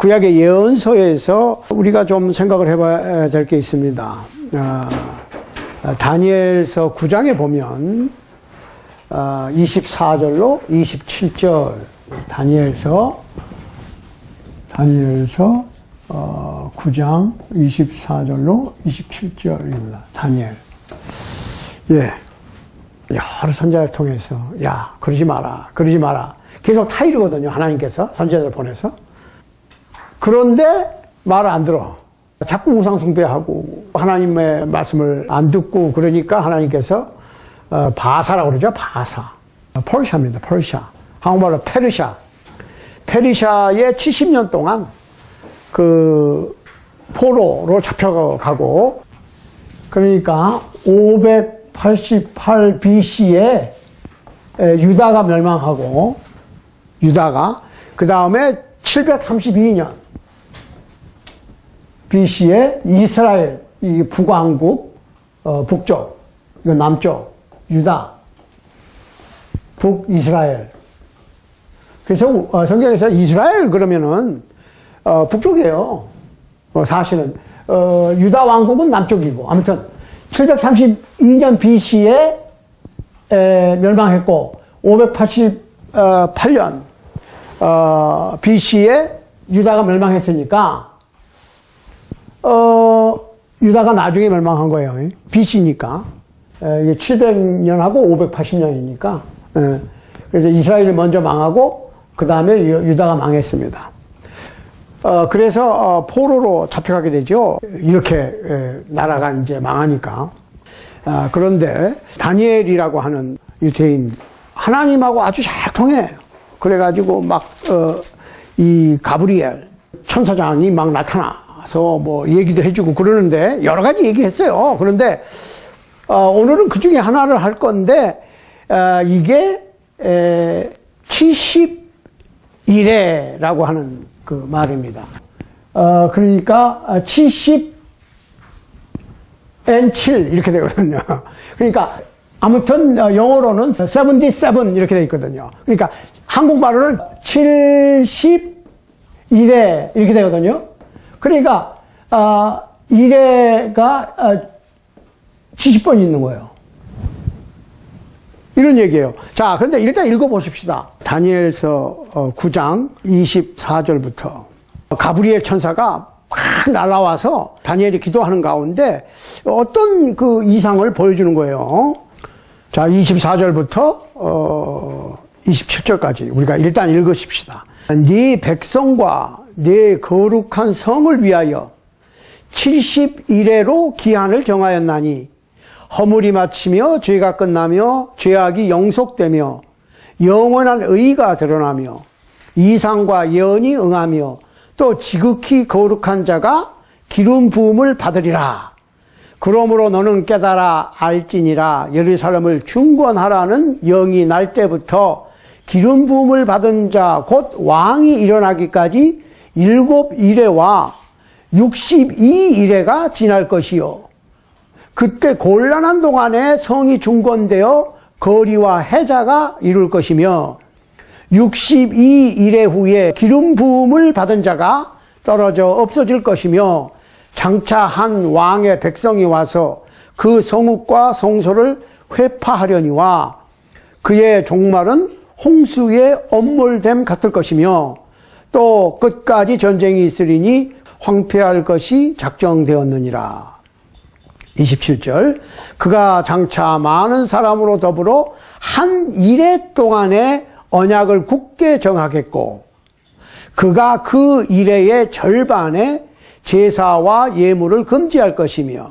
구약의 예언서에서 우리가 좀 생각을 해봐야 될 게 있습니다. 다니엘서 9장에 보면 24절로 27절 다니엘서 9장 24절로 27절입니다. 다니엘. 예. 여러 선자를 통해서 그러지 마라. 계속 타이르거든요. 하나님께서 선지자를 보내서. 그런데 말을 안 들어. 자꾸 우상 숭배하고 하나님의 말씀을 안 듣고 그러니까 하나님께서 바사라고 그러죠. 바사. 퍼시아입니다. 퍼시아. 한국말로 페르시아. 페르시아에 70년 동안 그 포로로 잡혀가고 그러니까 588 BC에 유다가 멸망하고 그 다음에 732년 BC에 이스라엘 이 북왕국 북쪽 이거 남쪽 유다 북이스라엘 그래서 성경에서 이스라엘 그러면은 북쪽이에요. 사실은 유다 왕국은 남쪽이고 아무튼 732년 BC에 멸망했고 588년 BC에 유다가 멸망했으니까 유다가 나중에 멸망한 거예요. BC니까 이게 700년하고 580년이니까 그래서 이스라엘이 먼저 망하고 그 다음에 유다가 망했습니다. 그래서 포로로 잡혀가게 되죠. 이렇게 나라가 이제 망하니까. 그런데 다니엘이라고 하는 유대인 하나님하고 아주 잘 통해. 그래가지고 막 이 가브리엘 천사장이 막 나타나서 뭐 얘기도 해주고 그러는데 여러 가지 얘기했어요. 그런데 오늘은 그 중에 하나를 할 건데 이게 71회라고 하는 그 말입니다. 그러니까 70 and 7 이렇게 되거든요. 그러니까 아무튼 영어로는 77 이렇게 돼 있거든요. 그러니까 한국말로는 71회 이렇게 되거든요. 그러니까 1회가 70번 있는 거예요. 이런 얘기예요. 자, 그런데 일단 읽어보십시다. 다니엘서 9장 24절부터 가브리엘 천사가 막 날아와서 다니엘이 기도하는 가운데 어떤 그 이상을 보여주는 거예요. 자, 24절부터 27절까지 우리가 일단 읽으십시다. 네 백성과 네 거룩한 성을 위하여 71회로 기한을 정하였나니 허물이 마치며 죄가 끝나며 죄악이 영속되며 영원한 의가 드러나며 이상과 예언이 응하며 또 지극히 거룩한 자가 기름 부음을 받으리라. 그러므로 너는 깨달아 알지니라. 예루살렘을 중건하라는 영이 날 때부터 기름 부음을 받은 자 곧 왕이 일어나기까지 7일회와 62일회가 지날 것이요. 그때 곤란한 동안에 성이 중건되어 거리와 해자가 이룰 것이며 62일회 후에 기름 부음을 받은 자가 떨어져 없어질 것이며 장차 한 왕의 백성이 와서 그 성읍과 성소를 회파하려니와 그의 종말은 홍수의 엄몰됨 같을 것이며 또 끝까지 전쟁이 있으리니 황폐할 것이 작정되었느니라. 27절 그가 장차 많은 사람으로 더불어 한 일회 동안의 언약을 굳게 정하겠고 그가 그 일회의 절반에 제사와 예물을 금지할 것이며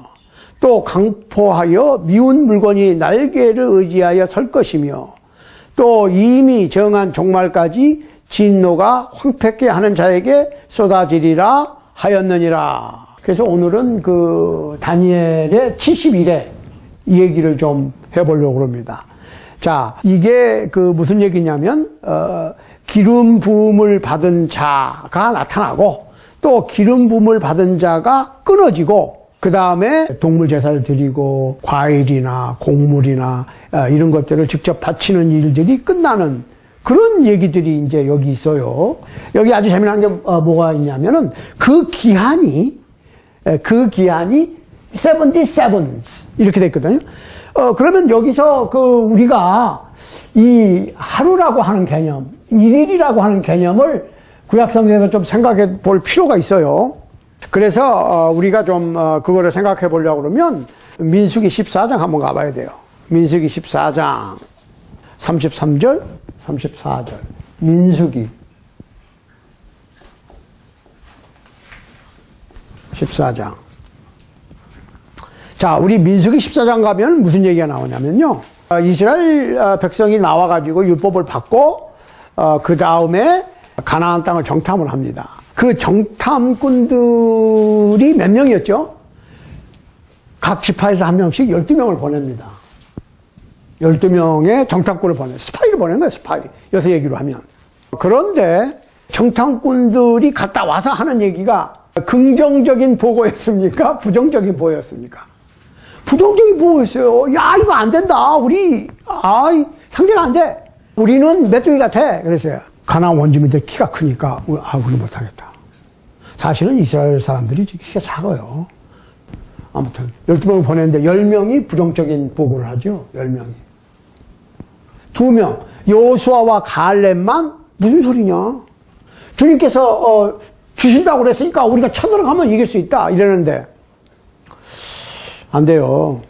또 강포하여 미운 물건이 날개를 의지하여 설 것이며 또 이미 정한 종말까지 진노가 황폐케 하는 자에게 쏟아지리라 하였느니라. 그래서 오늘은 그 다니엘의 71회 이 얘기를 좀 해보려고 합니다. 자, 이게 그 무슨 얘기냐면 기름 부음을 받은 자가 나타나고 또 기름 부음을 받은 자가 끊어지고 그 다음에 동물 제사를 드리고 과일이나 곡물이나 이런 것들을 직접 바치는 일들이 끝나는 그런 얘기들이 이제 여기 있어요. 여기 아주 재미난 게 뭐가 있냐면은 그 기한이 77s 이렇게 돼 있거든요. 그러면 여기서 우리가 이 하루라고 하는 개념, 일일이라고 하는 개념을 구약성경에서 좀 생각해 볼 필요가 있어요. 그래서 우리가 좀 그거를 생각해 보려고 그러면 민수기 14장 한번 가봐야 돼요. 민수기 14장 33절, 34절. 민수기 14장. 자, 우리 민수기 14장 가면 무슨 얘기가 나오냐면요. 이스라엘 백성이 나와가지고 율법을 받고, 그 다음에 가나안 땅을 정탐을 합니다. 그 정탐꾼들이 몇 명이었죠? 각 지파에서 한 명씩 12명을 보냅니다. 12명의 정탐꾼을 스파이를 보낸 거예요, 스파이. 여기서 얘기로 하면. 그런데 정탐꾼들이 갔다 와서 하는 얘기가 긍정적인 보고였습니까? 부정적인 보고였습니까? 부정적인 보고였어요. 야, 이거 안 된다. 상대가 안 돼. 우리는 메뚜기 같아. 그랬어요. 가나안 원주민들 키가 크니까, 우리 못하겠다. 사실은 이스라엘 사람들이 키가 작아요. 아무튼 12명을 보냈는데 10명이 부정적인 보고를 하죠. 10명이. 2명, 여호수아와 갈렙만 무슨 소리냐? 주님께서 주신다고 그랬으니까 우리가 쳐들어가면 이길 수 있다 이러는데 안 돼요.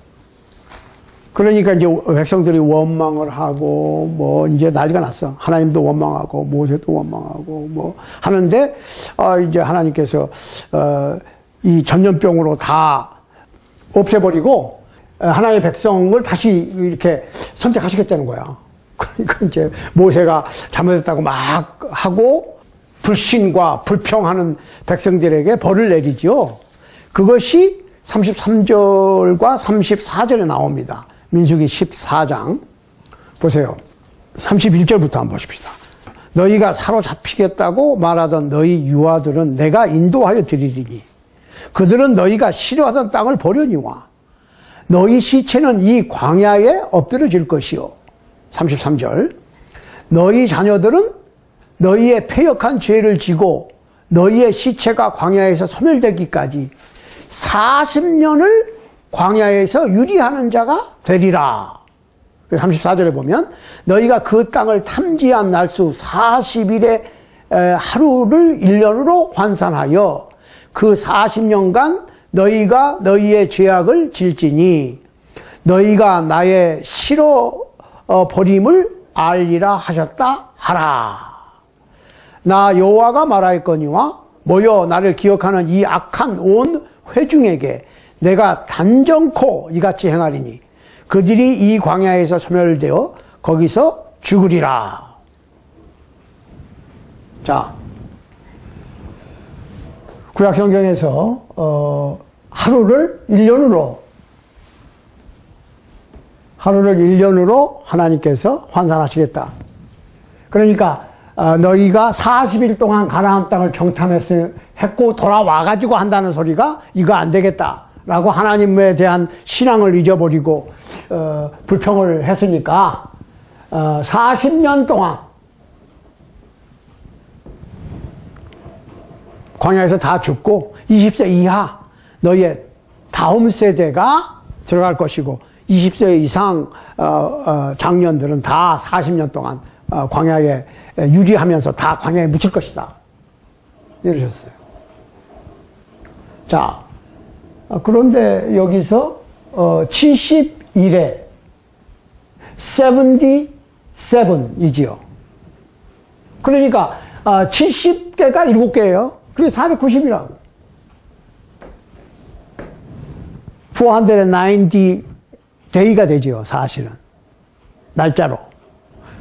그러니까 이제 백성들이 원망을 하고 이제 난리가 났어. 하나님도 원망하고 모세도 원망하고 하는데 이제 하나님께서 이 전염병으로 다 없애버리고 하나님의 백성을 다시 이렇게 선택하시겠다는 거야. 그러니까 이제 모세가 잘못했다고 막 하고 불신과 불평하는 백성들에게 벌을 내리지요. 그것이 33절과 34절에 나옵니다. 민수기 14장 보세요. 31절부터 한번 보십시다. 너희가 사로잡히겠다고 말하던 너희 유아들은 내가 인도하여 드리리니 그들은 너희가 싫어하던 땅을 보려니와 너희 시체는 이 광야에 엎드려질 것이요. 33절 너희 자녀들은 너희의 패역한 죄를 지고 너희의 시체가 광야에서 소멸되기까지 40년을 광야에서 유리하는 자가 되리라. 34절에 보면 너희가 그 땅을 탐지한 날수 40일의 하루를 1년으로 환산하여 그 40년간 너희가 너희의 죄악을 질지니 너희가 나의 싫어 버림을 알리라 하셨다 하라. 나 여호와가 말하였거니와 모여 나를 기억하는 이 악한 온 회중에게 내가 단정코 이같이 행하리니 그들이 이 광야에서 소멸되어 거기서 죽으리라. 자, 구약성경에서 하루를 1년으로 하나님께서 환산하시겠다. 그러니까 너희가 40일 동안 가나안 땅을 정탐했고 돌아와가지고 한다는 소리가 이거 안 되겠다라고 하나님에 대한 신앙을 잊어버리고 불평을 했으니까 40년 동안 광야에서 다 죽고 20세 이하 너희의 다음 세대가 들어갈 것이고 20세 이상 장년들은 다 40년 동안 광야에 유리하면서 다 광야에 묻힐 것이다. 이러셨어요. 자, 그런데 여기서 71에 77이지요. 그러니까 70개가 7개예요. 그게 490이라고. 490 데이가 되지요, 사실은. 날짜로.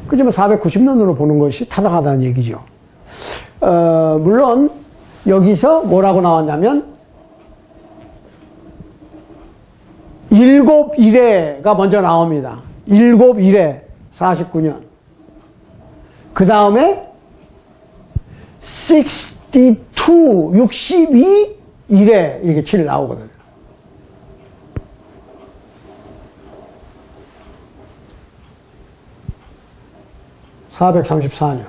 그지만 490년으로 보는 것이 타당하다는 얘기죠. 물론 여기서 뭐라고 나왔냐면 7일에가 먼저 나옵니다. 7일에 49년. 그 다음에 62일에 이렇게 7 나오거든요. 434년.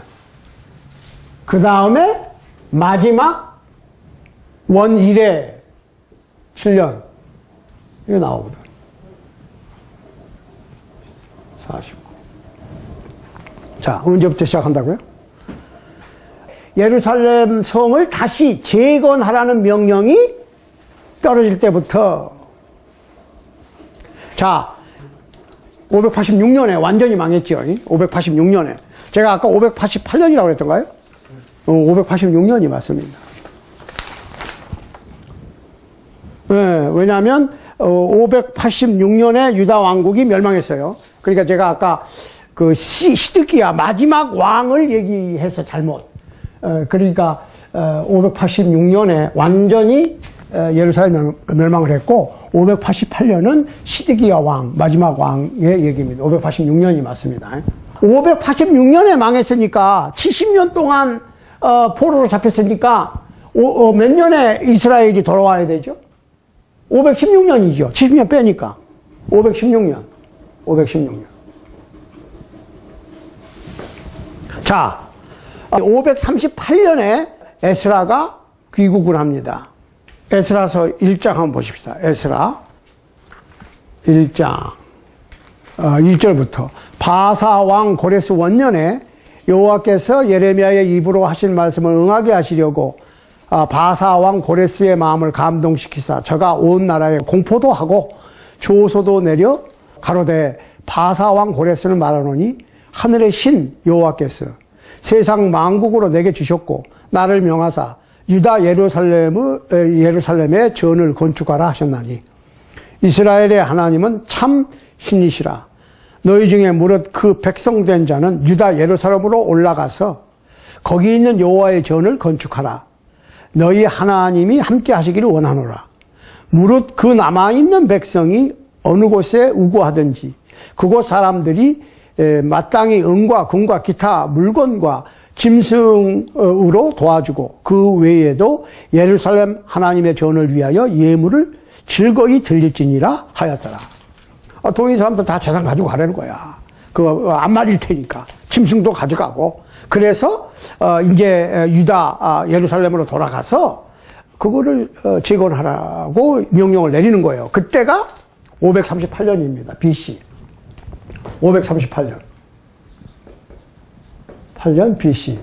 그 다음에 마지막 원일의 7년. 이게 나오거든. 49. 자, 언제부터 시작한다고요? 예루살렘 성을 다시 재건하라는 명령이 떨어질 때부터, 자, 586년에 완전히 망했죠. 586년에. 제가 아까 588년이라고 그랬던가요? 586년이 맞습니다. 네, 왜냐하면 586년에 유다 왕국이 멸망했어요. 그러니까 제가 아까 그 시드기야 마지막 왕을 얘기해서 잘못. 그러니까 586년에 완전히 예루살렘 멸망을 했고 588년은 시드기야 왕, 마지막 왕의 얘기입니다. 586년이 맞습니다. 586년에 망했으니까 70년 동안 포로로 잡혔으니까 몇 년에 이스라엘이 돌아와야 되죠? 516년이죠. 70년 빼니까 516년. 자, 538년에 에스라가 귀국을 합니다. 에스라서 1장 한번 보십시다. 에스라 1장 1절부터 바사 왕 고레스 원년에 여호와께서 예레미야의 입으로 하신 말씀을 응하게 하시려고 바사 왕 고레스의 마음을 감동시키사 저가 온 나라에 공포도 하고 조소도 내려 가로되 바사 왕 고레스는 말하노니 하늘의 신 여호와께서 세상 만국으로 내게 주셨고 나를 명하사 유다 예루살렘의 전을 건축하라 하셨나니 이스라엘의 하나님은 참 신이시라. 너희 중에 무릇 그 백성된 자는 유다 예루살렘으로 올라가서 거기 있는 여호와의 전을 건축하라. 너희 하나님이 함께 하시기를 원하노라. 무릇 그 남아있는 백성이 어느 곳에 우거하든지 그곳 사람들이 마땅히 은과 금과 기타 물건과 짐승으로 도와주고 그 외에도 예루살렘 하나님의 전을 위하여 예물을 즐거이 드릴지니라 하였더라. 돈 있는 사람들 다 재산 가지고 가라는 거야. 그거 안 말일 테니까. 짐승도 가져가고. 그래서 이제 유다 예루살렘으로 돌아가서 그거를 재건하라고 명령을 내리는 거예요. 그때가 538년입니다. BC. 538년. 8년 BC.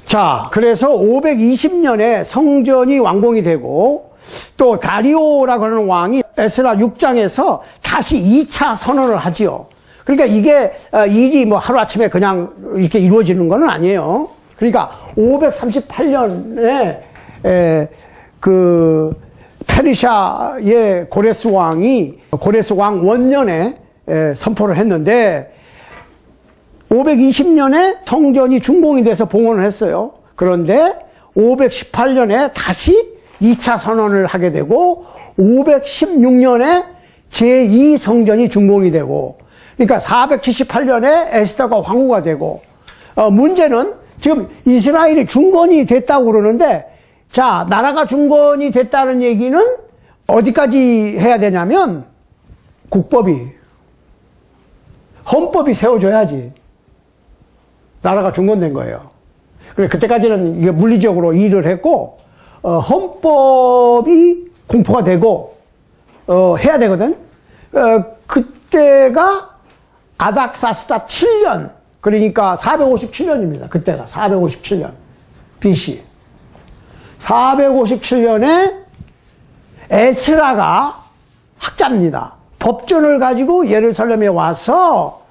자, 그래서 520년에 성전이 완공이 되고 또 다리오라고 하는 왕이 에스라 6장에서 다시 2차 선언을 하지요. 그러니까 이게 일이 뭐 하루아침에 그냥 이렇게 이루어지는 건 아니에요. 그러니까 538년에 그 페르시아의 고레스 왕 원년에 선포를 했는데 520년에 성전이 준공이 돼서 봉헌을 했어요. 그런데 518년에 다시 2차 선언을 하게 되고 516년에 제2성전이 준공이 되고 그러니까 478년에 에스더가 황후가 되고 문제는 지금 이스라엘이 중건이 됐다고 그러는데 자, 나라가 중건이 됐다는 얘기는 어디까지 해야 되냐면 헌법이 세워져야지 나라가 중건된 거예요. 그래 그때까지는 이게 물리적으로 일을 했고 헌법이 공포가 되고 해야 되거든. 그때가 아닥사스다 7년 그러니까 457년입니다. 그때가 457년 BC 457년에 에스라가 학자입니다. 법전을 가지고 예루살렘에 와서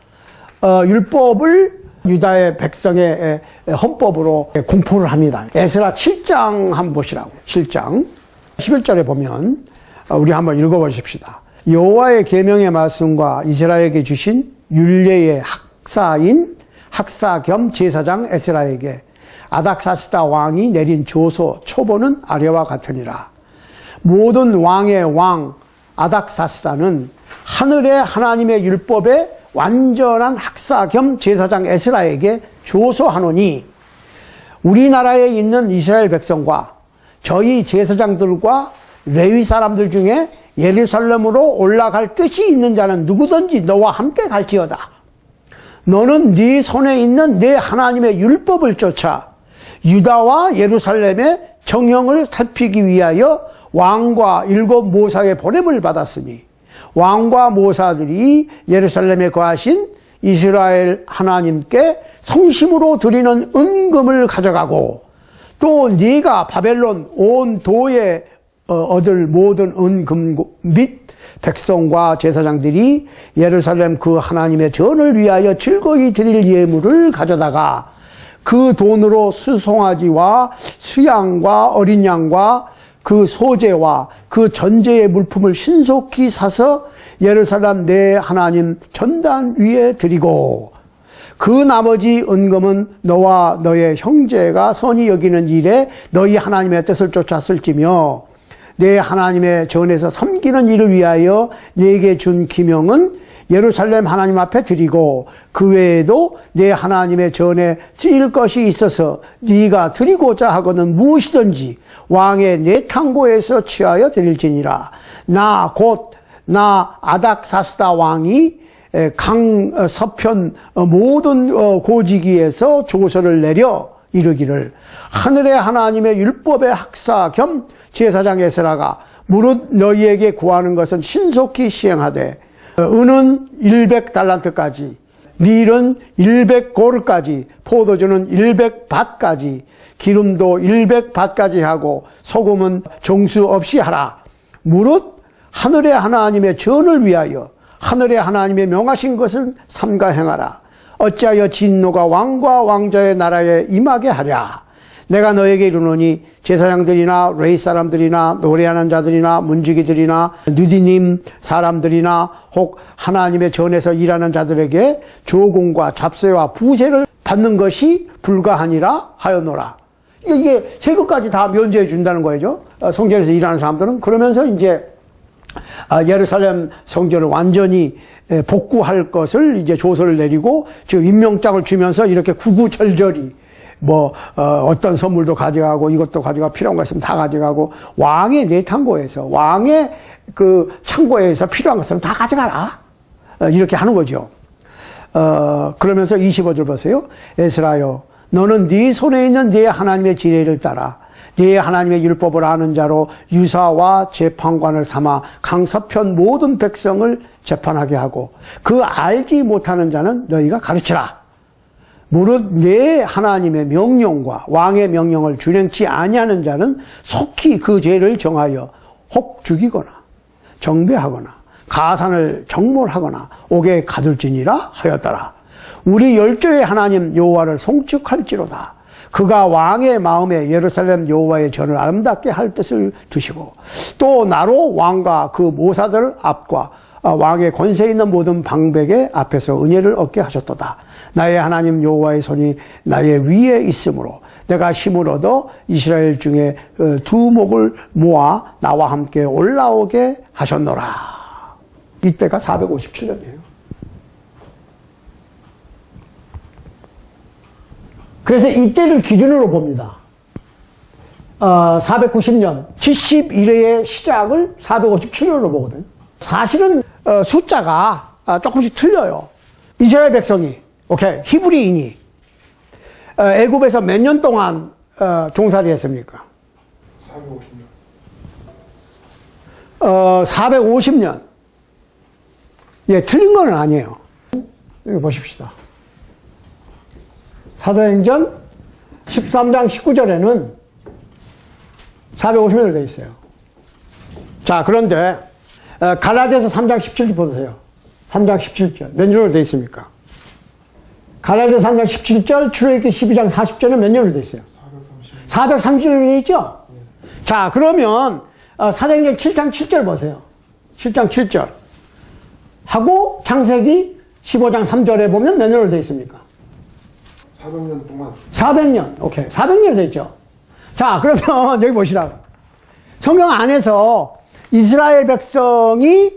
율법을 유다의 백성의 헌법으로 공포를 합니다. 에스라 7장 한번 보시라고. 7장 11절에 보면 우리 한번 읽어보십시다. 여호와의 계명의 말씀과 이스라엘에게 주신 율례의 학사 겸 제사장 에스라에게 아닥사스다 왕이 내린 조서 초본은 아래와 같으니라. 모든 왕의 왕 아닥사스다는 하늘의 하나님의 율법의 완전한 학사 겸 제사장 에스라에게 조서하노니 우리나라에 있는 이스라엘 백성과 저희 제사장들과 레위 사람들 중에 예루살렘으로 올라갈 뜻이 있는 자는 누구든지 너와 함께 갈지어다. 너는 네 손에 있는 네 하나님의 율법을 쫓아 유다와 예루살렘의 정형을 살피기 위하여 왕과 7 모사의 보냄을 받았으니 왕과 모사들이 예루살렘에 거하신 이스라엘 하나님께 성심으로 드리는 은금을 가져가고 또 네가 바벨론 온 도에 얻을 모든 은금 및 백성과 제사장들이 예루살렘 그 하나님의 전을 위하여 즐거이 드릴 예물을 가져다가 그 돈으로 수송아지와 수양과 어린 양과 그 소재와 그 전제의 물품을 신속히 사서 예루살렘 내 하나님 전단 위에 드리고 그 나머지 은금은 너와 너의 형제가 선히 여기는 일에 너희 하나님의 뜻을 쫓아 쓸지며 내 하나님의 전에서 섬기는 일을 위하여 네게 준 기명은 예루살렘 하나님 앞에 드리고 그 외에도 내 하나님의 전에 쓰일 것이 있어서 네가 드리고자 하거든 무엇이든지 왕의 내탕고에서 취하여 드릴지니라. 나 곧 나 아닥사스다 왕이 강 서편 모든 고지기에서 조서를 내려 이르기를 하늘의 하나님의 율법의 학사 겸 제사장 에스라가 무릇 너희에게 구하는 것은 신속히 시행하되 은은 100달란트까지 밀은 100고르까지 포도주는 100밭까지 기름도 100밭까지 하고 소금은 정수 없이 하라. 무릇 하늘의 하나님의 전을 위하여 하늘의 하나님의 명하신 것은 삼가 행하라. 어찌하여 진노가 왕과 왕자의 나라에 임하게 하랴. 내가 너에게 이르노니 제사장들이나 레위 사람들이나 노래하는 자들이나 문지기들이나 느디님 사람들이나 혹 하나님의 전에서 일하는 자들에게 조공과 잡세와 부세를 받는 것이 불가하니라 하였노라. 이게 세금까지 다 면제해 준다는 거죠. 성전에서 일하는 사람들은. 그러면서 이제 예루살렘 성전을 완전히 복구할 것을 이제 조서를 내리고 지금 임명장을 주면서 이렇게 구구절절히 어떤 선물도 가져가고 이것도 가져가 필요한 거 있으면 다 가져가고 왕의 내탕고에서 왕의 그 창고에서 필요한 것은 다 가져가라. 이렇게 하는 거죠. 그러면서 25절 보세요. 에스라여 너는 네 손에 있는 네 하나님의 지례를 따라 네 하나님의 율법을 아는 자로 유사와 재판관을 삼아 강서편 모든 백성을 재판하게 하고 그 알지 못하는 자는 너희가 가르치라. 무릇 내 하나님의 명령과 왕의 명령을 준행치 아니하는 자는 속히 그 죄를 정하여 혹 죽이거나 정죄하거나 가산을 정몰하거나 옥에 가둘지니라 하였더라. 우리 열조의 하나님 여호와를 송축할지로다. 그가 왕의 마음에 예루살렘 여호와의 전을 아름답게 할 뜻을 두시고 또 나로 왕과 그 모사들 앞과 왕의 권세 있는 모든 방백의 앞에서 은혜를 얻게 하셨도다. 나의 하나님 여호와의 손이 나의 위에 있으므로 내가 힘을 얻어 이스라엘 중에 두 목을 모아 나와 함께 올라오게 하셨노라. 이때가 457년이에요. 그래서 이때를 기준으로 봅니다. 490년 71회의 시작을 457년으로 보거든요. 사실은 숫자가 조금씩 틀려요. 이스라엘 백성이 히브리인이 애굽에서 몇 년 동안 종살이 했습니까? 450년. 450년. 예, 틀린 건 아니에요. 여기 보십시다. 사도행전 13장 19절에는 450년으로 되어 있어요. 자, 그런데 갈라디아서 3장 17절 보세요. 3장 17절. 몇 년으로 되어 있습니까? 갈라디아서 3장 17절, 출애굽기 12장 40절은 몇 년으로 되어 있어요? 430년으로 되어 있죠? 네. 자, 그러면 사도행전 7장 7절 보세요. 7장 7절. 하고 창세기 15장 3절에 보면 몇 년으로 되어 있습니까? 400년 동안. 400년. 오케이. 400년 됐죠. 자, 그러면 여기 보시라. 성경 안에서 이스라엘 백성이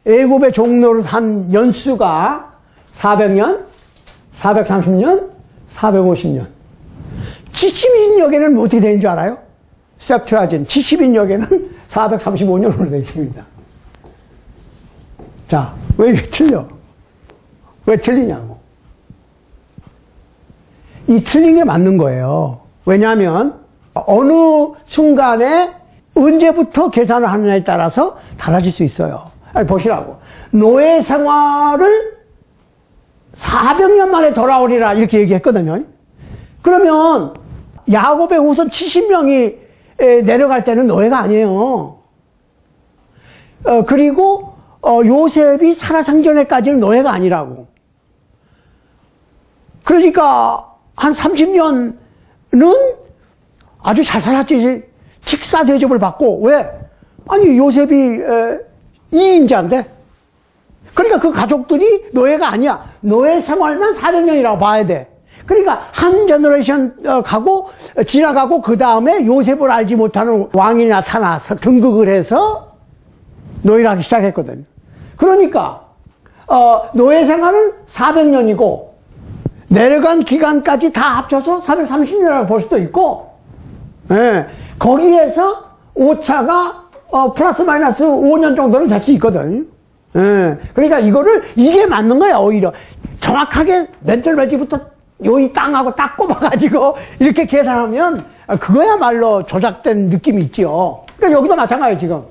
애굽의 종로를 한 연수가 400년, 430년, 450년. 지침인 여기는 어떻게 되는 줄 알아요? 셉트아진 70인역에는 435년으로 되어 있습니다. 자, 왜 이게 틀려? 왜 틀리냐고. 이 틀린 게 맞는 거예요. 왜냐하면 어느 순간에 언제부터 계산을 하느냐에 따라서 달라질 수 있어요. 아니, 보시라고. 노예 생활을 400년 만에 돌아오리라 이렇게 얘기했거든요. 그러면 야곱의 후손 70명이 내려갈 때는 노예가 아니에요. 그리고 요셉이 살아생전에까지는 노예가 아니라고. 그러니까 한 30년은 아주 잘 살았지. 직사 대접을 받고. 왜? 아니 요셉이 2인자인데. 그러니까 그 가족들이 노예가 아니야. 노예 생활만 400년이라고 봐야 돼. 그러니까 한 제너레이션 지나가고 그 다음에 요셉을 알지 못하는 왕이 나타나서 등극을 해서 노예를 하기 시작했거든요. 그러니까 노예 생활은 400년이고 내려간 기간까지 다 합쳐서 430년이라고 볼 수도 있고, 예, 거기에서 오차가 플러스 마이너스 5년 정도는 될 수 있거든. 예, 그러니까 이게 맞는 거야. 오히려 정확하게 멘탈 매직부터 이 땅하고 딱 꼽아가지고 이렇게 계산하면 그거야말로 조작된 느낌이 있지요. 그러니까 여기도 마찬가지예요. 지금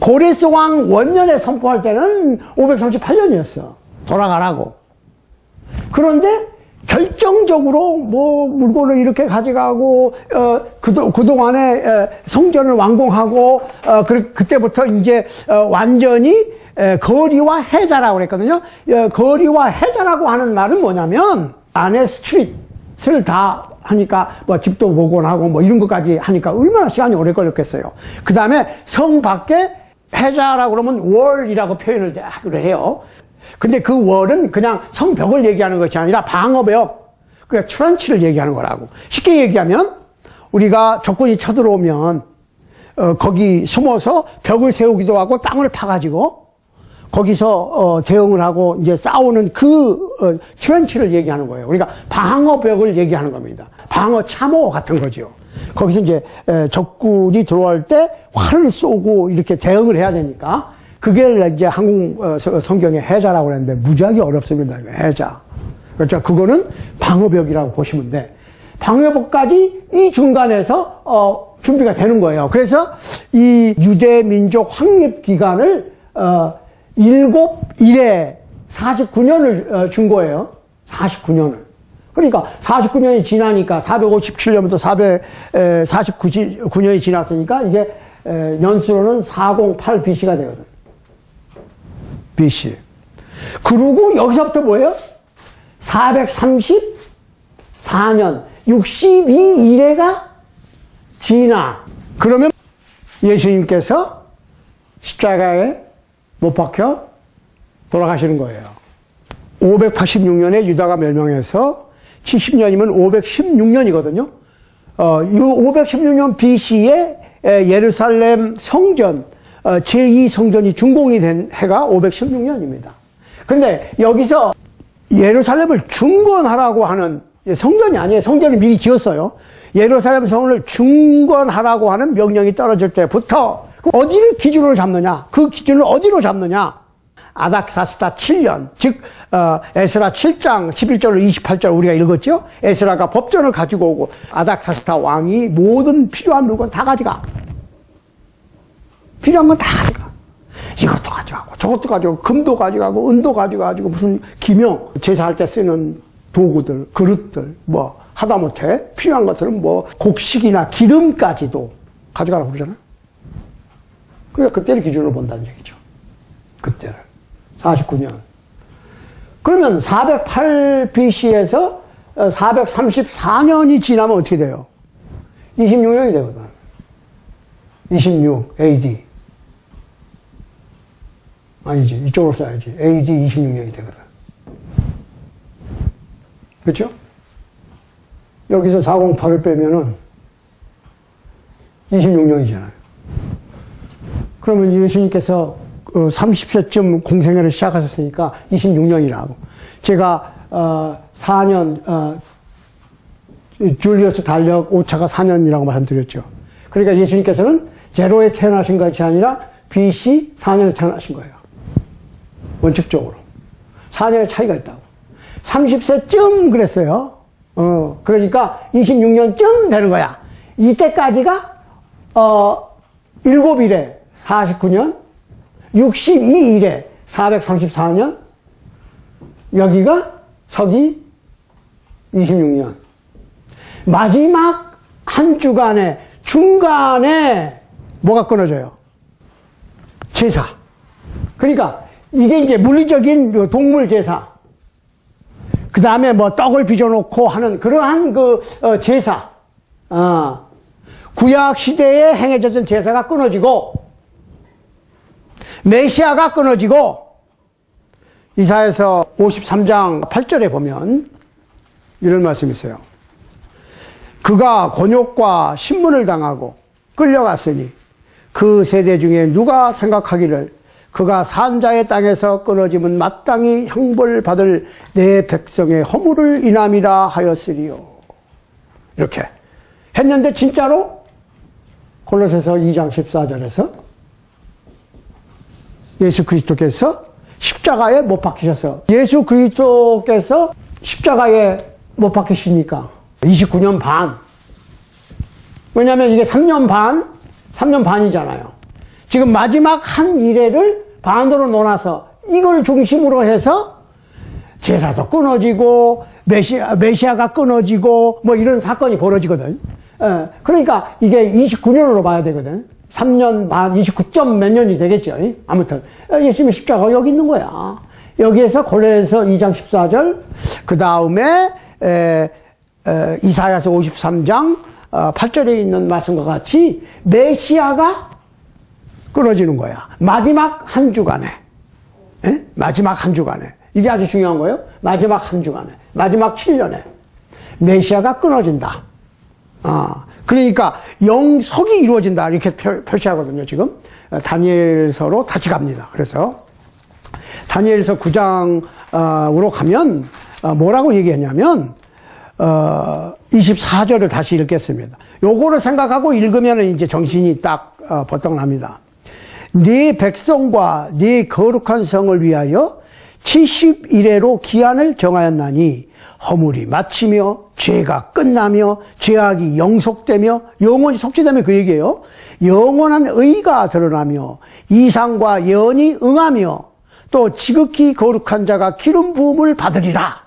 고레스 왕 원년에 선포할 때는 538년이었어. 돌아가라고. 그런데 결정적으로 뭐 물건을 이렇게 가져가고 그동안에 성전을 완공하고 그때부터 이제 완전히 거리와 해자라고 그랬거든요. 거리와 해자라고 하는 말은 뭐냐면 안에 스트릿을 다 하니까 뭐 집도 복원하고 뭐 이런 것까지 하니까 얼마나 시간이 오래 걸렸겠어요. 그 다음에 성 밖에 해자라고 그러면 월이라고 표현을 하기로 해요. 근데 그 월은 그냥 성벽을 얘기하는 것이 아니라 방어벽, 그러니까 트런치를 얘기하는 거라고. 쉽게 얘기하면 우리가 적군이 쳐들어오면 거기 숨어서 벽을 세우기도 하고 땅을 파가지고 거기서 대응을 하고 이제 싸우는 그 트런치를 얘기하는 거예요. 그러니까 방어벽을 얘기하는 겁니다. 방어 참호 같은 거죠. 거기서 이제 적군이 들어올 때 활을 쏘고 이렇게 대응을 해야 되니까 그게 이제 한국 성경의 해자라고 그랬는데 무지하게 어렵습니다. 해자. 그렇죠. 그거는 방어벽이라고 보시면 돼. 방어벽까지 이 중간에서 준비가 되는 거예요. 그래서 이 유대 민족 확립 기간을 7일에 49년을 준 거예요. 49년을. 그러니까 49년이 지나니까 457년부터 449년이 지났으니까 이게 연수로는 408 BC가 되거든. BC. 그리고 여기서부터 뭐예요? 434년 62일에가 지나. 그러면 예수님께서 십자가에 못 박혀 돌아가시는 거예요. 586년에 유다가 멸망해서 70년이면 516년이거든요. 이 516년 BC에 예루살렘 성전, 제2성전이 준공이 된 해가 516년입니다. 근데 여기서 예루살렘을 중건하라고 하는 성전이 아니에요. 성전을 미리 지었어요. 예루살렘 성을 중건하라고 하는 명령이 떨어질 때부터 어디를 기준으로 잡느냐? 그 기준을 어디로 잡느냐? 아닥사스다 7년, 즉 에스라 7장 11절로 28절 우리가 읽었죠? 에스라가 법전을 가지고 오고 아닥사스다 왕이 모든 필요한 물건 다 가져가. 필요한 건 다 가져가. 이것도 가져가고 저것도 가져가고 금도 가져가고 은도 가져가고 무슨 기명, 제사할 때 쓰는 도구들, 그릇들 뭐 하다못해 필요한 것들은 뭐 곡식이나 기름까지도 가져가라고 그러잖아요. 그러니까 그때를 기준으로 본다는 얘기죠. 그때를. 49년. 그러면 408 BC에서 434년이 지나면 어떻게 돼요? 26년이 되거든. 26 AD. 아니지. 이쪽으로 써야지. AD 26년이 되거든. 그렇죠? 여기서 408을 빼면은 26년이잖아요. 그러면 예수님께서 30세쯤 공생애를 시작하셨으니까 26년이라고. 제가 4년 줄리어스 달력 오차가 4년이라고 말씀드렸죠. 그러니까 예수님께서는 제로에 태어나신 것이 아니라 BC 4년에 태어나신 거예요. 원칙적으로. 4년의 차이가 있다고. 30세쯤 그랬어요. 그러니까 26년쯤 되는 거야. 이때까지가 7일에 49년, 62일에 434년, 여기가 서기 26년. 마지막 한 주간에 중간에 뭐가 끊어져요? 제사. 그러니까 이게 이제 물리적인 동물 제사. 그 다음에 뭐 떡을 빚어놓고 하는 그러한 제사. 구약 시대에 행해졌던 제사가 끊어지고, 메시아가 끊어지고, 이사야서 53장 8절에 보면 이런 말씀이 있어요. 그가 곤욕과 신문을 당하고 끌려갔으니 그 세대 중에 누가 생각하기를 그가 산자의 땅에서 끊어짐은 마땅히 형벌받을 내 백성의 허물을 인함이라 하였으리요. 이렇게 했는데 진짜로 골로새서 2장 14절에서 예수 그리스도께서 십자가에 못 박히셔서, 예수 그리스도께서 십자가에 못 박히시니까 29년 반. 왜냐하면 이게 3년 반이잖아요. 지금 마지막 한 일회를 반으로 나눠서 이걸 중심으로 해서 제사도 끊어지고 메시아가 끊어지고 뭐 이런 사건이 벌어지거든. 그러니까 이게 29년으로 봐야 되거든. 3년 반, 29점 몇 년이 되겠죠. 아무튼 예수님의 십자가가 여기 있는 거야. 여기에서 골로새서 2장 14절, 그 다음에 이사야서 53장 8절에 있는 말씀과 같이 메시아가 끊어지는 거야. 마지막 한 주간에. 마지막 한 주간에. 이게 아주 중요한 거예요. 마지막 한 주간에. 마지막 7년에. 메시아가 끊어진다. 그러니까 영석이 이루어진다. 이렇게 표시하거든요, 지금. 다니엘서로 다시 갑니다. 그래서 다니엘서 9장으로 가면 뭐라고 얘기했냐면 24절을 다시 읽겠습니다. 요거를 생각하고 읽으면 이제 정신이 딱 버떡 납니다. 네 백성과 네 거룩한 성을 위하여 70일에로 기한을 정하였나니 허물이 마치며 죄가 끝나며 죄악이 영속되며 영원히 속죄되면 그 얘기예요. 영원한 의가 드러나며 이상과 예언이 응하며 또 지극히 거룩한 자가 기름 부음을 받으리라.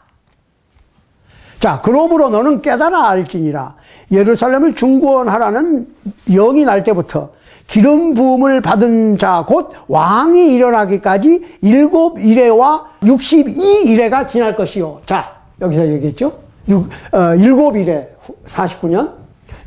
자, 그러므로 너는 깨달아 알지니라. 예루살렘을 중구원하라는 영이 날 때부터 기름 부음을 받은 자 곧 왕이 일어나기까지 7일에와 62일에가 지날 것이요. 자, 여기서 얘기했죠. 7일에 49년,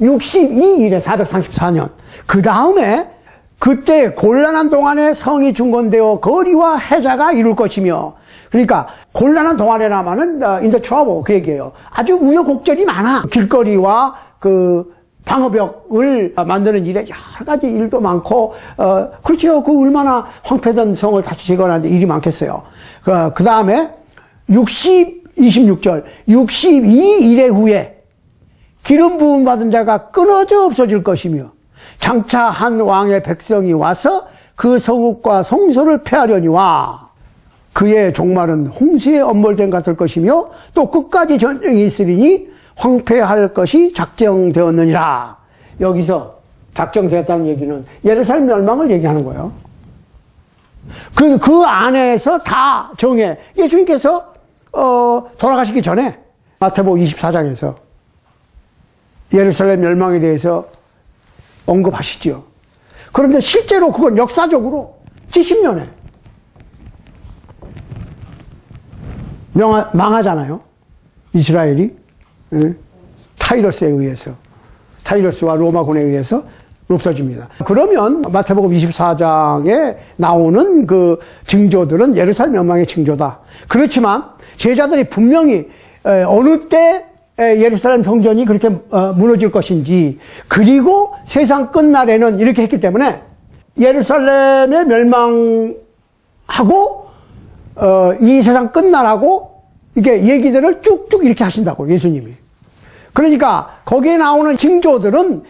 62일에 434년. 그 다음에 그때 곤란한 동안에 성이 중건되어 거리와 해자가 이룰 것이며, 그러니까 곤란한 동안에나마는 in the trouble 그 얘기예요. 아주 우여곡절이 많아. 길거리와 그 방어벽을 만드는 일에 여러 가지 일도 많고, 그렇죠. 그 얼마나 황폐된 성을 다시 재건하는데 일이 많겠어요. 그 다음에 26절 62일의 후에 기름 부음 받은 자가 끊어져 없어질 것이며 장차 한 왕의 백성이 와서 그 성읍과 성소를 폐하려니와 그의 종말은 홍수의 엄벌됨 같을 것이며 또 끝까지 전쟁이 있으리니 황폐할 것이 작정되었느니라. 여기서 작정되었다는 얘기는 예루살렘 멸망을 얘기하는 거예요. 그 안에서 다 정해. 예수님께서 돌아가시기 전에 마태복음 24장에서 예루살렘 멸망에 대해서 언급하시죠. 그런데 실제로 그건 역사적으로 70년에 망하잖아요. 이스라엘이 타이러스에 의해서, 타이러스와 로마군에 의해서 없어집니다. 그러면 마태복음 24장에 나오는 그 징조들은 예루살렘 멸망의 징조다. 그렇지만 제자들이 분명히 어느 때 예루살렘 성전이 그렇게 무너질 것인지, 그리고 세상 끝날에는 이렇게 했기 때문에 예루살렘의 멸망하고 이 세상 끝날하고 이게 얘기들을 쭉쭉 이렇게 하신다고, 예수님이. 그러니까 거기에 나오는 징조들은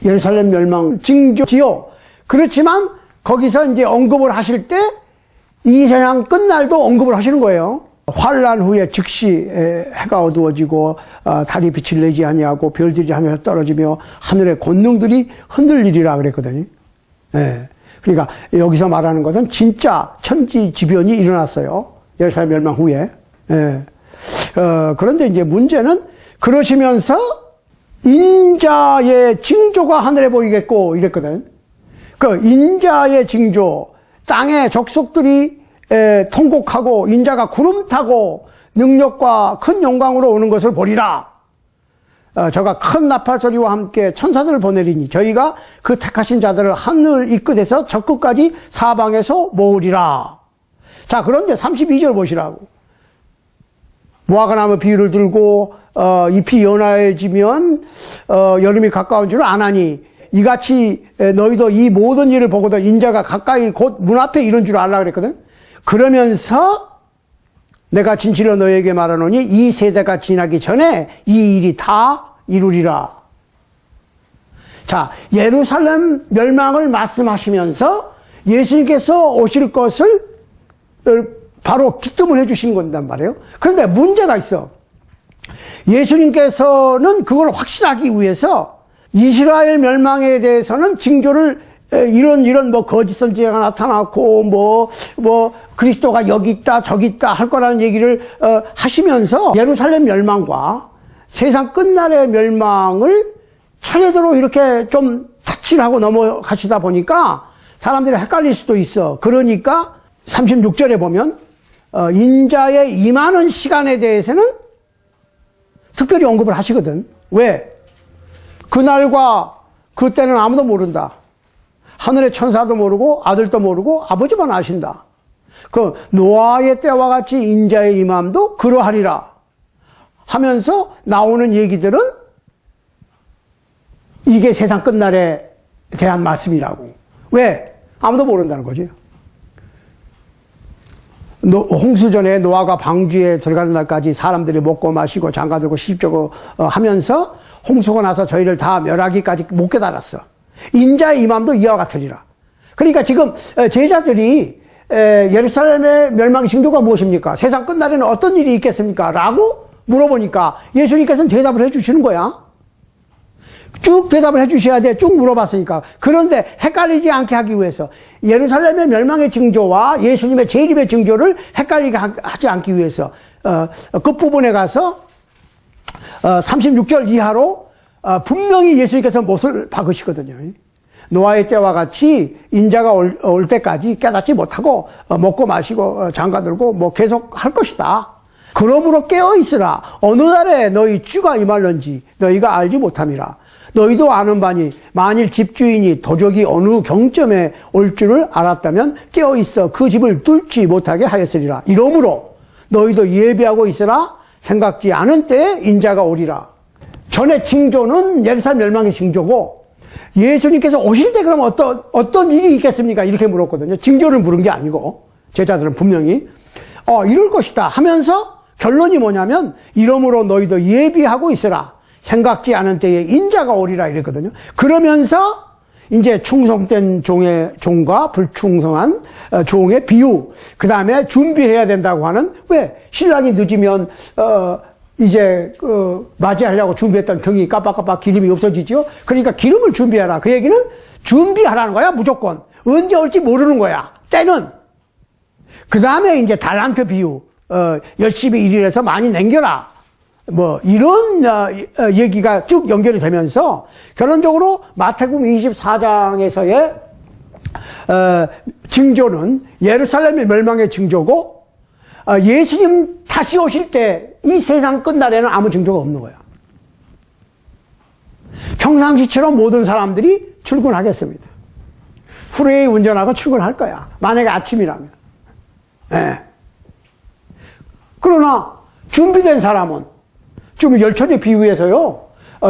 예루살렘 멸망 징조지요. 그렇지만 거기서 이제 언급을 하실 때 이 세상 끝날도 언급을 하시는 거예요. 환난 후에 즉시 해가 어두워지고 달이 빛을 내지 아니하고 별들이 하늘에서 떨어지며 하늘의 권능들이 흔들리리라 그랬거든요. 예. 그러니까 여기서 말하는 것은 진짜 천지지변이 일어났어요. 예루살렘 멸망 후에. 예. 그런데 이제 문제는 그러시면서 인자의 징조가 하늘에 보이겠고 이랬거든. 그 인자의 징조, 땅의 족속들이 통곡하고 인자가 구름 타고 능력과 큰 영광으로 오는 것을 보리라. 저가 큰 나팔 소리와 함께 천사들을 보내리니 저희가 그 택하신 자들을 하늘 이 끝에서 저 끝까지 사방에서 모으리라. 자, 그런데 32절 보시라고. 무화과나무 비유를 들고 잎이 연하여지면 여름이 가까운 줄 아나니 이같이 너희도 이 모든 일을 보거든 인자가 가까이 곧 문 앞에 이런 줄 알라 그랬거든. 그러면서 내가 진실로 너희에게 말하노니 이 세대가 지나기 전에 이 일이 다 이루리라. 자, 예루살렘 멸망을 말씀하시면서 예수님께서 오실 것을 바로 기뜸을 해주시는 건단 말이에요. 그런데 문제가 있어. 예수님께서는 그걸 확신하기 위해서 이스라엘 멸망에 대해서는 징조를 이런 뭐 거짓 선지자가 나타났고 뭐 그리스도가 여기 있다 저기 있다 할 거라는 얘기를 하시면서 예루살렘 멸망과 세상 끝날의 멸망을 차례대로 이렇게 좀 타치를 하고 넘어가시다 보니까 사람들이 헷갈릴 수도 있어. 그러니까 36절에 보면 인자의 임하는 시간에 대해서는 특별히 언급을 하시거든. 왜? 그날과 그때는 아무도 모른다. 하늘의 천사도 모르고 아들도 모르고 아버지만 아신다. 그 노아의 때와 같이 인자의 임함도 그러하리라 하면서 나오는 얘기들은 이게 세상 끝날에 대한 말씀이라고. 왜? 아무도 모른다는 거지. 홍수전에 노아가 방주에 들어가는 날까지 사람들이 먹고 마시고 장가들고 시집자고 하면서 홍수가 나서 저희를 다 멸하기까지 못 깨달았어. 인자의 임함도 이와 같으리라. 그러니까 지금 제자들이 예루살렘의 멸망의 징조가 무엇입니까? 세상 끝날에는 어떤 일이 있겠습니까? 라고 물어보니까 예수님께서는 대답을 해주시는 거야. 쭉 대답을 해주셔야 돼. 쭉 물어봤으니까. 그런데 헷갈리지 않게 하기 위해서 예루살렘의 멸망의 징조와 예수님의 재림의 징조를 헷갈리게 하지 않기 위해서 끝부분에 가서 36절 이하로 분명히 예수님께서 못을 박으시거든요. 노아의 때와 같이 인자가 올 때까지 깨닫지 못하고 먹고 마시고 장가들고 뭐 계속 할 것이다. 그러므로 깨어있으라. 어느 날에 너희 주가 임할런지 너희가 알지 못함이라. 너희도 아는 바니 만일 집주인이 도적이 어느 경점에 올 줄을 알았다면 깨어있어 그 집을 뚫지 못하게 하였으리라. 이러므로 너희도 예비하고 있으라. 생각지 않은 때에 인자가 오리라. 전의 징조는 예루살렘 멸망의 징조고 예수님께서 오실 때 그럼 어떤 일이 있겠습니까? 이렇게 물었거든요. 징조를 물은 게 아니고 제자들은 분명히 이럴 것이다 하면서 결론이 뭐냐면 이러므로 너희도 예비하고 있으라. 생각지 않은 때에 인자가 오리라 이랬거든요. 그러면서 이제 충성된 종과 불충성한 종의 비유, 그 다음에 준비해야 된다고 하는, 왜? 신랑이 늦으면, 이제, 맞이하려고 준비했던 등이 깜빡깜빡 기름이 없어지죠? 그러니까 기름을 준비하라. 그 얘기는 준비하라는 거야, 무조건. 언제 올지 모르는 거야, 때는. 그 다음에 이제 달란트 비유, 열심히 일을 해서 많이 남겨라. 뭐 이런 얘기가 쭉 연결이 되면서 결론적으로 마태복음 24장에서의 징조는 예루살렘의 멸망의 징조고 예수님 다시 오실 때 이 세상 끝날에는 아무 징조가 없는 거야. 평상시처럼 모든 사람들이 출근하겠습니다. 프리웨이 운전하고 출근할 거야. 만약에 아침이라면. 네. 그러나 준비된 사람은 지금 열처녀 비유에서요,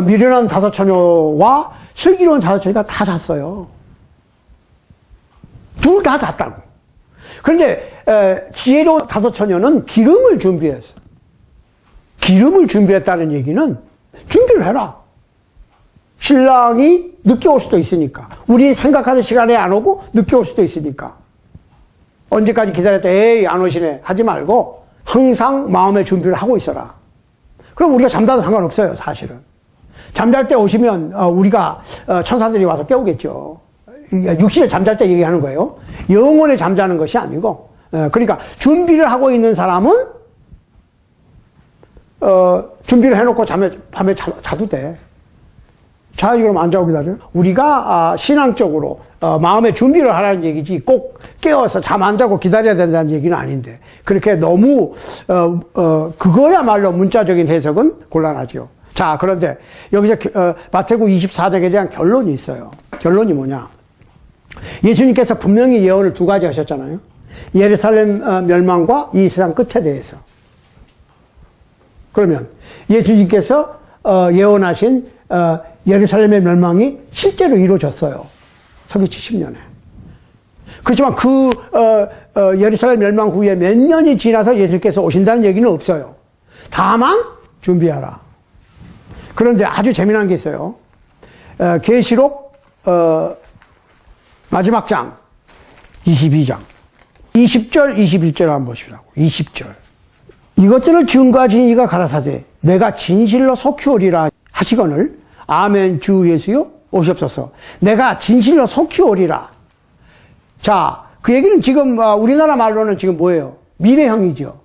미련한 다섯 처녀와 슬기로운 다섯 처녀가 다 잤어요. 둘 다 잤다고. 그런데 지혜로운 다섯 처녀는 기름을 준비했어. 기름을 준비했다는 얘기는 준비를 해라. 신랑이 늦게 올 수도 있으니까. 우리 생각하는 시간에 안 오고 늦게 올 수도 있으니까. 언제까지 기다렸다, 에이, 안 오시네. 하지 말고 항상 마음의 준비를 하고 있어라. 그럼 우리가 잠자도 상관없어요, 사실은. 잠잘 때 오시면, 우리가, 천사들이 와서 깨우겠죠. 육신에 잠잘 때 얘기하는 거예요. 영혼에 잠자는 것이 아니고. 그러니까 준비를 하고 있는 사람은, 준비를 해놓고 밤에 자도 돼. 자야지 그럼 안 자고 기다려? 우리가 신앙적으로 마음의 준비를 하라는 얘기지 꼭 깨워서 잠 안 자고 기다려야 된다는 얘기는 아닌데 그렇게 너무 그거야말로 문자적인 해석은 곤란하죠. 자, 그런데 여기서 마태복음 24장에 대한 결론이 있어요. 결론이 뭐냐? 예수님께서 분명히 예언을 두 가지 하셨잖아요. 예루살렘 멸망과 이 세상 끝에 대해서. 그러면 예수님께서 예언하신 예루살렘의 멸망이 실제로 이루어졌어요. 서기 70년에. 그렇지만 예루살렘 멸망 후에 몇 년이 지나서 예수님께서 오신다는 얘기는 없어요. 다만 준비하라. 그런데 아주 재미난 게 있어요. 계시록 마지막 장 22장 20절 21절 한번 보시라고. 20절. 이것들을 증거하신 이가 가라사대 내가 진실로 속히 오리라 하시거늘 아멘 주 예수여 오시옵소서. 내가 진실로 속히 오리라. 자, 그 얘기는 지금 우리나라 말로는 지금 뭐예요? 미래형이죠.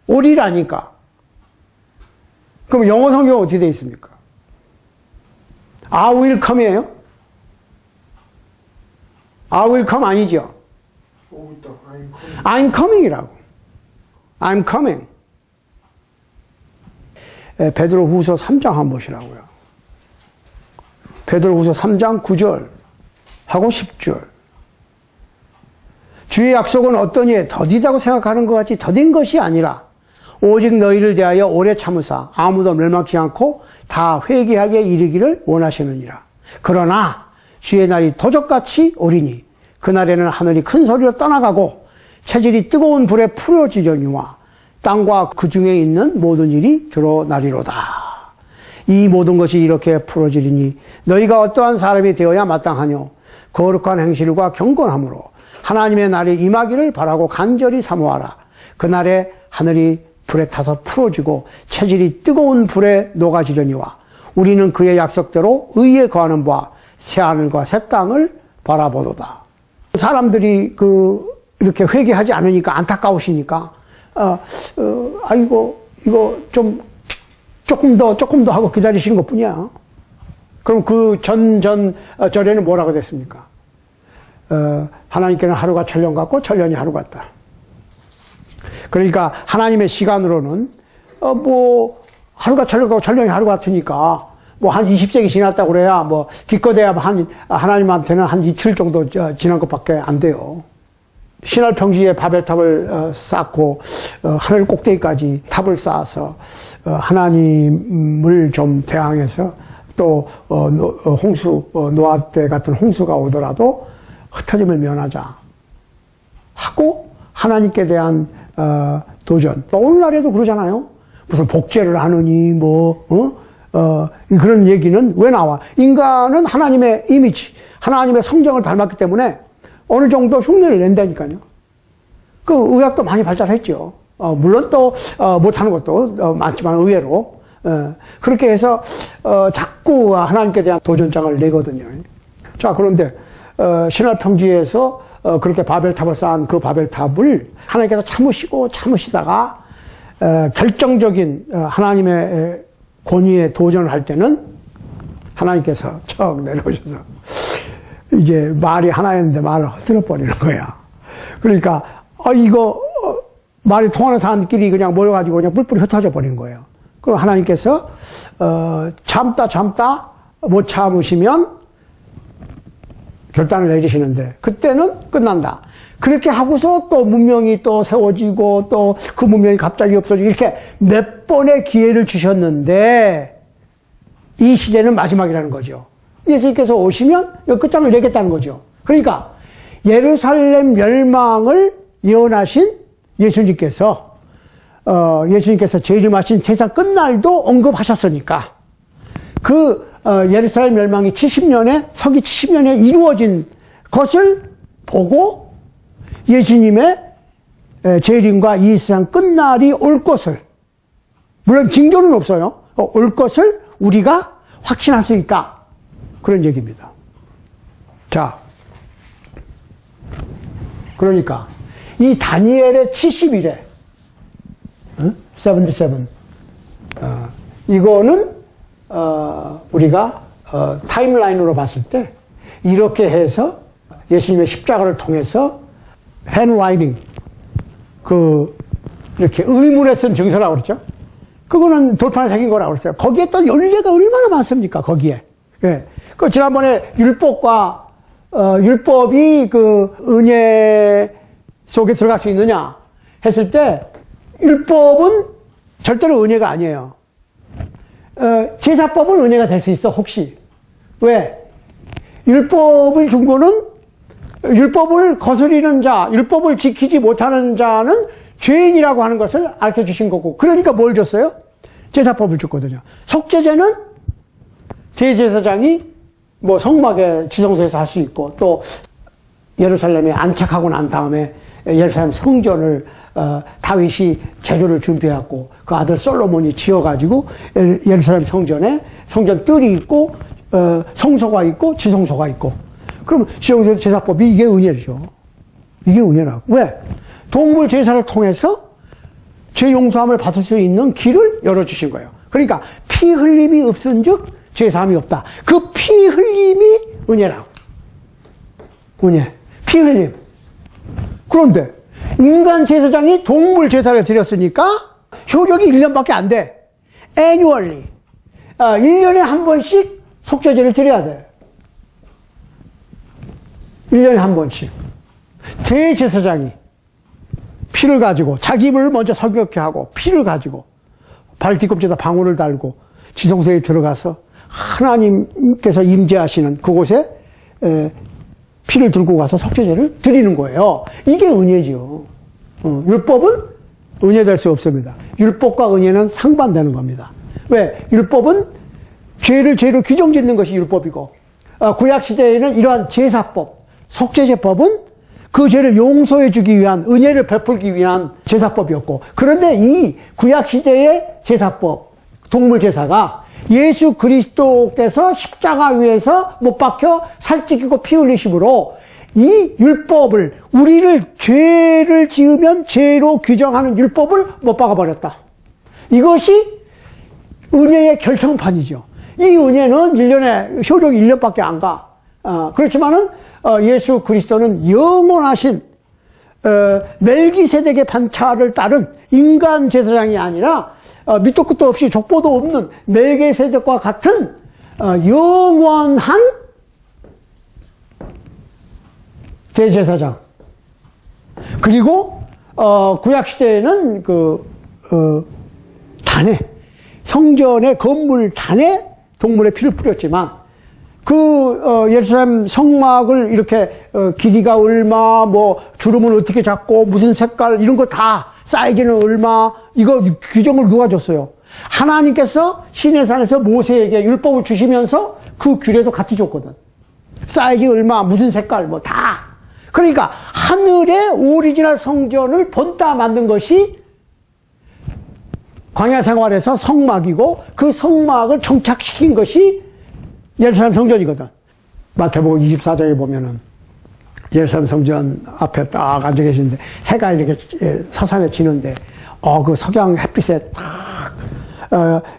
오리라니까. 그럼 영어 성경은 어떻게 되어 있습니까? I will come이에요? I will come 아니죠? I'm coming이라고. I'm coming. 베드로 후서 3장 한번 보시라고요. 베드로 후서 3장 9절 하고 10절. 주의 약속은 어떠니 더디다고 생각하는 것 같이 더딘 것이 아니라 오직 너희를 대하여 오래 참으사 아무도 멸망치 않고 다 회개하게 이르기를 원하시느니라. 그러나 주의 날이 도적같이 오리니 그날에는 하늘이 큰 소리로 떠나가고 체질이 뜨거운 불에 풀어지려니와 땅과 그 중에 있는 모든 일이 드러나리로다. 이 모든 것이 이렇게 풀어지리니 너희가 어떠한 사람이 되어야 마땅하뇨. 거룩한 행실과 경건함으로 하나님의 날이 임하기를 바라고 간절히 사모하라. 그날에 하늘이 불에 타서 풀어지고 체질이 뜨거운 불에 녹아지려니와 우리는 그의 약속대로 의에 거하는 바 새하늘과 새 땅을 바라보도다. 사람들이 이렇게 회개하지 않으니까 안타까우시니까 아이고 이거 좀 조금 더 하고 기다리시는 것뿐이야. 그럼 그 절에는 뭐라고 됐습니까? 하나님께는 하루가 천년 같고 천년이 하루 같다. 그러니까 하나님의 시간으로는 뭐 하루가 천년 같고 천년이 하루 같으니까 뭐 한 20세기 지났다고 그래야 뭐 기껏해야 하나님한테는 한 이틀 정도 지난 것밖에 안 돼요. 신할 평지에 바벨탑을 쌓고 하늘 꼭대기까지 탑을 쌓아서 하나님을 좀 대항해서 또 노아 때 같은 홍수가 오더라도 흩어짐을 면하자 하고 하나님께 대한 도전. 오늘날에도 그러잖아요. 무슨 복제를 하느니 그런 얘기는 왜 나와? 인간은 하나님의 이미지, 하나님의 성정을 닮았기 때문에 어느 정도 흉내를 낸다니까요. 그 의학도 많이 발달했죠. 물론 또 못하는 것도 많지만 의외로 그렇게 해서 자꾸 하나님께 대한 도전장을 내거든요. 자, 그런데 신할 평지에서 그렇게 바벨탑을 쌓은 그 바벨탑을 하나님께서 참으시다가 결정적인 하나님의 권위에 도전을 할 때는 하나님께서 척 내려오셔서 이제 말이 하나였는데 말을 흩어져 버리는 거야. 그러니까 말이 통하는 사람들끼리 그냥 모여가지고 그냥 뿔뿔이 흩어져 버리는 거예요. 그럼 하나님께서 참다 못 참으시면 결단을 내리시는데 그때는 끝난다. 그렇게 하고서 또 문명이 또 세워지고 또 그 문명이 갑자기 없어지고 이렇게 몇 번의 기회를 주셨는데 이 시대는 마지막이라는 거죠. 예수님께서 오시면 여기 끝장을 내겠다는 거죠. 그러니까 예루살렘 멸망을 예언하신 예수님께서 재림하신 세상 끝날도 언급하셨으니까 그 예루살렘 멸망이 70년에, 서기 70년에 이루어진 것을 보고 예수님의 재림과 이 세상 끝날이 올 것을, 물론 징조는 없어요. 올 것을 우리가 확신할 수 있다. 그런 얘기입니다. 자, 그러니까 이 다니엘의 70일에 77 이거는 우리가 타임라인으로 봤을 때 이렇게 해서 예수님의 십자가를 통해서 핸라이팅, 이렇게 의문에 쓴 증서라고 그랬죠. 그거는 돌판에 새긴 거라고 그랬어요. 거기에 또 연례가 얼마나 많습니까, 거기에. 예. 지난번에 율법이 은혜 속에 들어갈 수 있느냐 했을 때, 율법은 절대로 은혜가 아니에요. 제사법은 은혜가 될 수 있어, 혹시. 왜? 율법을 준 거는, 율법을 거스리는 자, 율법을 지키지 못하는 자는 죄인이라고 하는 것을 알려 주신 거고, 그러니까 뭘 줬어요? 제사법을 줬거든요. 속죄제는 대제사장이 성막에 지성소에서 할 수 있고, 또 예루살렘에 안착하고 난 다음에 예루살렘 성전을 다윗이 재료를 준비해갖고 그 아들 솔로몬이 지어가지고 예루살렘 성전에 성전 뜰이 있고 성소가 있고 지성소가 있고, 그럼 지성소 제사법이 이게 은혜죠. 이게 은혜라고. 왜? 동물 제사를 통해서 죄 용서함을 받을 수 있는 길을 열어주신 거예요. 그러니까 피 흘림이 없은즉 죄사함이 없다. 그 피 흘림이 은혜라고. 은혜. 피 흘림. 그런데 인간 제사장이 동물 제사를 드렸으니까 효력이 1년밖에 안 돼. annually. 1년에 한 번씩 속죄제를 드려야 돼. 1년에 한 번씩. 대제사장이 피를 가지고 자기 입을 먼저 설교케 하고 피를 가지고 발 뒤꿈치에다 방울을 달고 지성소에 들어가서 하나님께서 임재하시는 그곳에 피를 들고 가서 속죄제를 드리는 거예요. 이게 은혜죠. 율법은 은혜될 수 없습니다. 율법과 은혜는 상반되는 겁니다. 왜? 율법은 죄를 죄로 규정짓는 것이 율법이고, 구약시대에는 이러한 제사법, 속죄제법은 그 죄를 용서해 주기 위한, 은혜를 베풀기 위한 제사법이었고, 그런데 이 구약시대의 제사법, 동물제사가 예수 그리스도께서 십자가 위에서 못 박혀 살찌기고 피 흘리심으로 이 율법을, 우리를 죄를 지으면 죄로 규정하는 율법을 못 박아버렸다. 이것이 은혜의 결정판이죠. 이 은혜는 1년에, 효력이 1년밖에 안 가. 그렇지만은, 예수 그리스도는 영원하신, 멜기세덱의 반차를 따른 인간 제사장이 아니라, 밑도 끝도 없이 족보도 없는 멜기세덱과 같은, 영원한 대제사장. 그리고, 구약시대에는 단에, 성전의 건물 단에 동물의 피를 뿌렸지만, 예루살렘 성막을 이렇게, 길이가 얼마, 주름은 어떻게 잡고, 무슨 색깔, 이런 거 다, 사이즈는 얼마, 이거 규정을 누가 줬어요? 하나님께서 시내산에서 모세에게 율법을 주시면서 그 규례도 같이 줬거든. 사이즈 얼마, 무슨 색깔, 다. 그러니까, 하늘의 오리지널 성전을 본따 만든 것이 광야 생활에서 성막이고, 그 성막을 정착시킨 것이 예루살렘 성전이거든. 마태복음 24장에 보면은 예루살렘 성전 앞에 딱 앉아 계시는데 해가 이렇게 서산에 지는데 그 석양 햇빛에 딱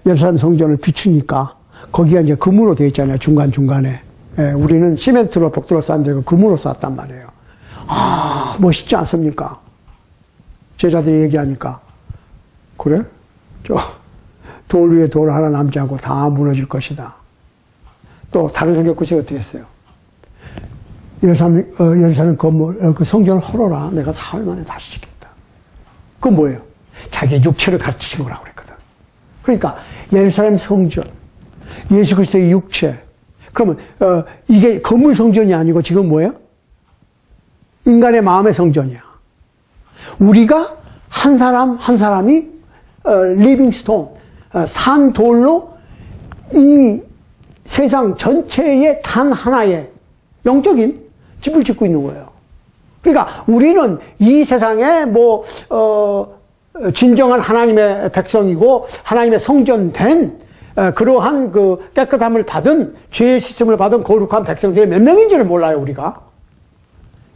예루살렘 성전을 비추니까 거기가 이제 금으로 되어 있잖아요. 중간중간에. 우리는 시멘트로 벽돌로 쌓은 데가 금으로 쌓았단 말이에요. 멋있지 않습니까? 제자들이 얘기하니까. 그래? 돌 위에 돌 하나 남지 않고 다 무너질 것이다. 또 다른 성경 구절이 어떻게 했어요? 예루살렘 건물, 그 성전을 헐어라. 내가 사흘 만에 다시 짓겠다. 그건 뭐예요? 자기의 육체를 가르치신 거라고 그랬거든. 그러니까 예루살렘 성전, 예수 그리스도의 육체. 그러면 이게 건물 성전이 아니고 지금 뭐예요? 인간의 마음의 성전이야. 우리가 한 사람 한 사람이 리빙 스톤, 산 돌로 이 세상 전체의 단 하나의 영적인 집을 짓고 있는 거예요. 그러니까 우리는 이 세상에 진정한 하나님의 백성이고 하나님의 성전된 그러한 그 깨끗함을 받은 죄의 씻음을 받은 거룩한 백성들이 몇 명인지를 몰라요, 우리가.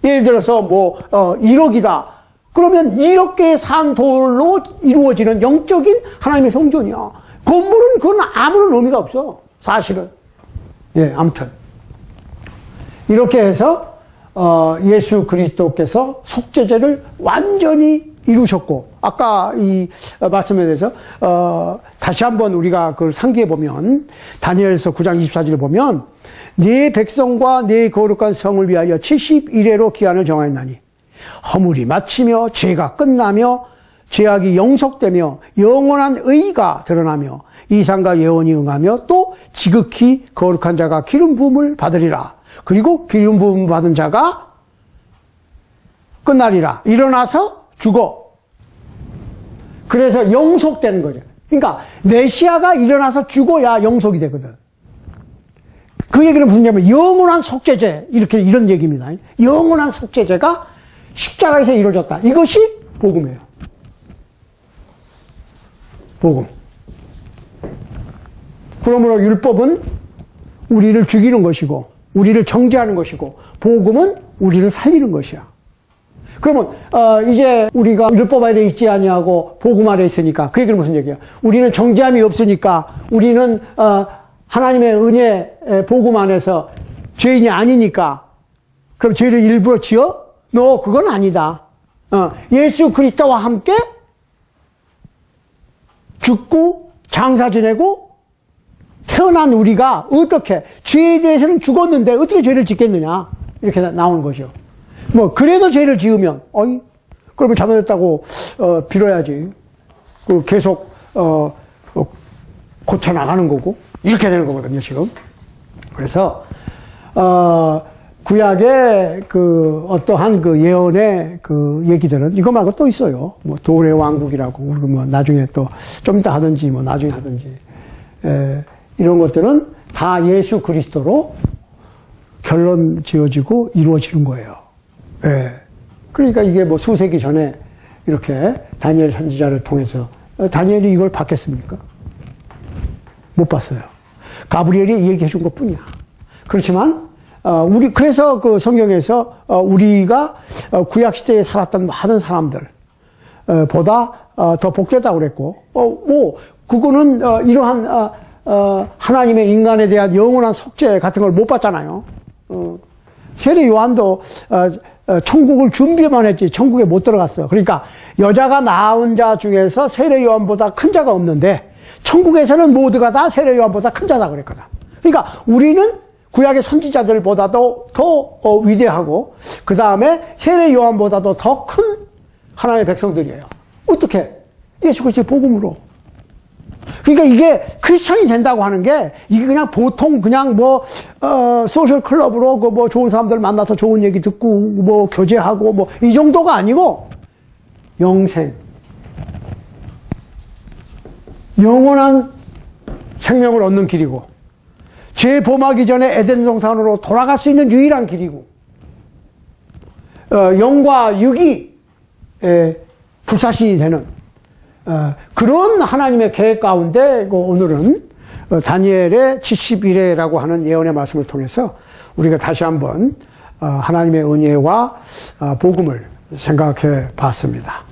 예를 들어서 1억이다. 그러면 1억 개의 산돌로 이루어지는 영적인 하나님의 성전이야. 건물은 그건 아무런 의미가 없어, 사실은. 예, 아무튼 이렇게 해서 예수 그리스도께서 속죄제를 완전히 이루셨고, 아까 이 말씀에 대해서 다시 한번 우리가 그걸 상기해 보면, 다니엘서 9장 24절을 보면, 네 백성과 네 거룩한 성을 위하여 70일에로 기한을 정하였나니 허물이 마치며 죄가 끝나며 죄악이 영속되며 영원한 의가 드러나며 이상과 예언이 응하며 또 지극히 거룩한 자가 기름 부음을 받으리라. 그리고 기름 부음 받은 자가 끝나리라. 일어나서 죽어. 그래서 영속되는 거죠. 그러니까 메시아가 일어나서 죽어야 영속이 되거든. 그 얘기는 무슨 얘기냐면 영원한 속죄제, 이런 얘기입니다. 영원한 속죄제가 십자가에서 이루어졌다. 이것이 복음이에요. 복음. 그러므로 율법은 우리를 죽이는 것이고 우리를 정죄하는 것이고 복음은 우리를 살리는 것이야. 그러면 이제 우리가 율법 아래 있지 아니하고 복음 아래 있으니까 그 얘기는 무슨 얘기야? 우리는 정죄함이 없으니까 우리는 하나님의 은혜 복음 안에서 죄인이 아니니까 그럼 죄를 일부러 지어? 그건 아니다. 예수 그리스도와 함께 죽고 장사 지내고 태어난 우리가 어떻게 죄에 대해서는 죽었는데 어떻게 죄를 짓겠느냐 이렇게 나오는 거죠. 그래도 죄를 지으면 그러면 잘못했다고 빌어야지. 계속 고쳐 나가는 거고 이렇게 되는 거거든요, 지금. 그래서 구약의 어떠한 예언의 얘기들은 이거 말고 또 있어요. 돌의 왕국이라고 우리 나중에 또 좀 이따 하든지 나중에 하든지 이런 것들은 다 예수 그리스도로 결론 지어지고 이루어지는 거예요. 예. 그러니까 이게 수세기 전에 이렇게 다니엘 선지자를 통해서 다니엘이 이걸 봤겠습니까? 못 봤어요. 가브리엘이 얘기해 준 것 뿐이야. 그렇지만 그래서 성경에서 우리가 구약시대에 살았던 많은 사람들 보다 더 복되다고 그랬고, 그거는 이러한 하나님의 인간에 대한 영원한 속죄 같은 걸 못 봤잖아요. 세례 요한도 천국을 준비만 했지 천국에 못 들어갔어. 그러니까 여자가 낳은 자 중에서 세례 요한보다 큰 자가 없는데 천국에서는 모두가 다 세례 요한보다 큰 자다 그랬거든. 그러니까 우리는 구약의 선지자들보다도 더 위대하고 그 다음에 세례 요한보다도 더 큰 하나님의 백성들이에요. 어떻게? 예수 그리스도의 복음으로. 그러니까 이게 크리스천이 된다고 하는 게 이게 그냥 보통 그냥 소셜 클럽으로 좋은 사람들 만나서 좋은 얘기 듣고 교제하고 이 정도가 아니고 영생, 영원한 생명을 얻는 길이고 죄 범하기 전에 에덴 동산으로 돌아갈 수 있는 유일한 길이고 영과 육이 불사신이 되는 그런 하나님의 계획 가운데 오늘은 다니엘의 70일에라고 하는 예언의 말씀을 통해서 우리가 다시 한번 하나님의 은혜와 복음을 생각해 봤습니다.